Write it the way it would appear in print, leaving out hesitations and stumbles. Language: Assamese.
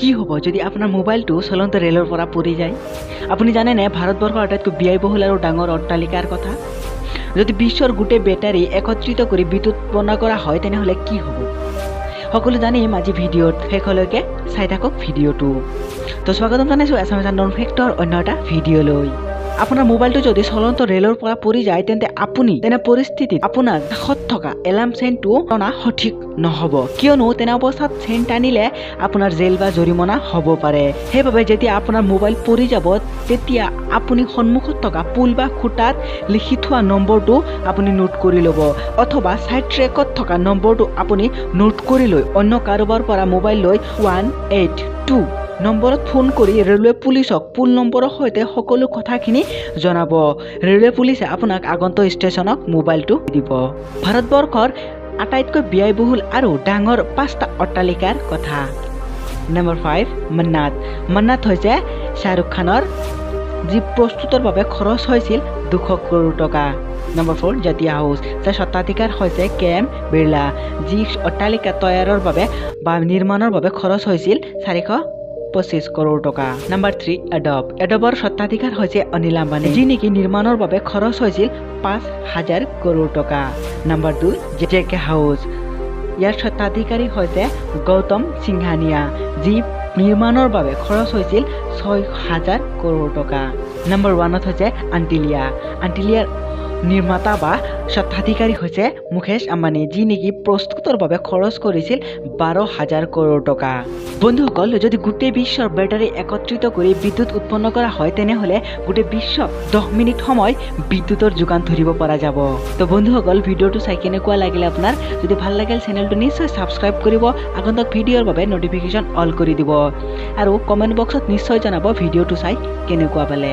কি হ'ব যদি আপোনাৰ মোবাইলটো চলন্ত ৰেলৰ পৰা পৰি যায়? আপুনি জানেনে ভাৰতবৰ্ষৰ আটাইতকৈ ব্যয়বহুল আৰু ডাঙৰ অট্টালিকাৰ কথা? যদি বিশ্বৰ গোটেই বেটাৰী একত্ৰিত কৰি বিদ্যুৎ উৎপন্ন কৰা হয় তেনেহ'লে কি হ'ব? সকলো জানিম আজি ভিডিঅ'ত, শেষলৈকে চাই থাকক ভিডিঅ'টো। তো স্বাগতম জনাইছোঁ এছামিজ নন ফেক্টৰ অন্য এটা ভিডিঅ'লৈ। আপোনাৰ মোবাইলটো যদি চলন্ত ৰেলৰ পৰা পৰি যায় তেন্তে আপুনি তেনে পৰিস্থিতিত আপোনাৰ কাষত থকা এলাৰ্ম চেইনটো টনা সঠিক নহ'ব, কিয়নো তেনে অৱস্থাত চেইন টানিলে আপোনাৰ জেল বা জৰিমনা হ'ব পাৰে। সেইবাবে যেতিয়া আপোনাৰ মোবাইল পৰি যাব তেতিয়া আপুনি সন্মুখত থকা পুল বা খুঁটাত লিখি থোৱা নম্বৰটো আপুনি নোট কৰি ল'ব, অথবা ছাইড ট্ৰেকত থকা নম্বৰটো আপুনি নোট কৰি লৈ অন্য কাৰোবাৰ পৰা মোবাইল লৈ 182 নম্বৰত ফোন কৰি ৰেলৱে পুলিচক পুল নম্বৰৰ সৈতে সকলো কথাখিনি জনাব। ৰেলৱে পুলিচে আপোনাক আগন্তুক ষ্টেচনক মোবাইলটো দিব। ভাৰতবৰ্ষৰ আটাইতকৈ ব্যয়বহুল আৰু ডাঙৰ 5টা অট্টালিকাৰ কথা। নম্বৰ 5 মান্নাত। মান্নাত হৈছে শ্বাহৰুখ খানৰ, যি প্ৰস্তুতৰ বাবে খৰচ হৈছিল 200 কৰোৰ টকা। নম্বৰ 4 জাতীয় হাউচ, যাৰ স্বত্বাধিকাৰ হৈছে কেএম বিৰলা, যি অট্টালিকা তৈয়াৰৰ বাবে বা নিৰ্মাণৰ বাবে খৰচ হৈছিল 425 কৰোৰ টকা। Number 3 Adobe. এডবৰ স্বত্বাধিকাৰ হৈছে অনিল আম্বানী, যি নেকি নিৰ্মাণৰ বাবে খৰচ হৈছিল 5000 কৰোৰ টকা। নম্বৰ 2 জেকে হাউচ, ইয়াৰ স্বত্বাধিকাৰী হৈছে গৌতম সিংহানিয়া, যি নিৰ্মাণৰ বাবে খৰচ হৈছিল 6000 কৰোৰ টকা। নম্বৰ 1 হৈছে আণ্টিলিয়া। আণ্টিলিয়াৰ নিৰ্মাতা বা স্বত্বাধিকাৰী হৈছে মুকেশ আম্বানী, যি নেকি প্ৰস্তুতৰ বাবে খৰচ কৰিছিল 12000 কৰোৰ টকা। বন্ধুসকল, যদি গোটেই বিশ্বৰ বেটাৰী একত্ৰিত কৰি বিদ্যুৎ উৎপন্ন কৰা হয় তেনেহ'লে গোটেই বিশ্বক 10 মিনিট সময় বিদ্যুতৰ যোগান ধৰিব পৰা যাব। তো বন্ধুসকল, ভিডিঅ'টো চাই কেনেকুৱা লাগিলে আপোনাৰ? যদি ভাল লাগিল চেনেলটো নিশ্চয় ছাবস্ক্ৰাইব কৰিব, আগন্তুক ভিডিঅ'ৰ বাবে নটিফিকেশ্যন অল কৰি দিব, আৰু কমেণ্ট বক্সত নিশ্চয় জনাব ভিডিঅ'টো চাই কেনেকুৱা পালে।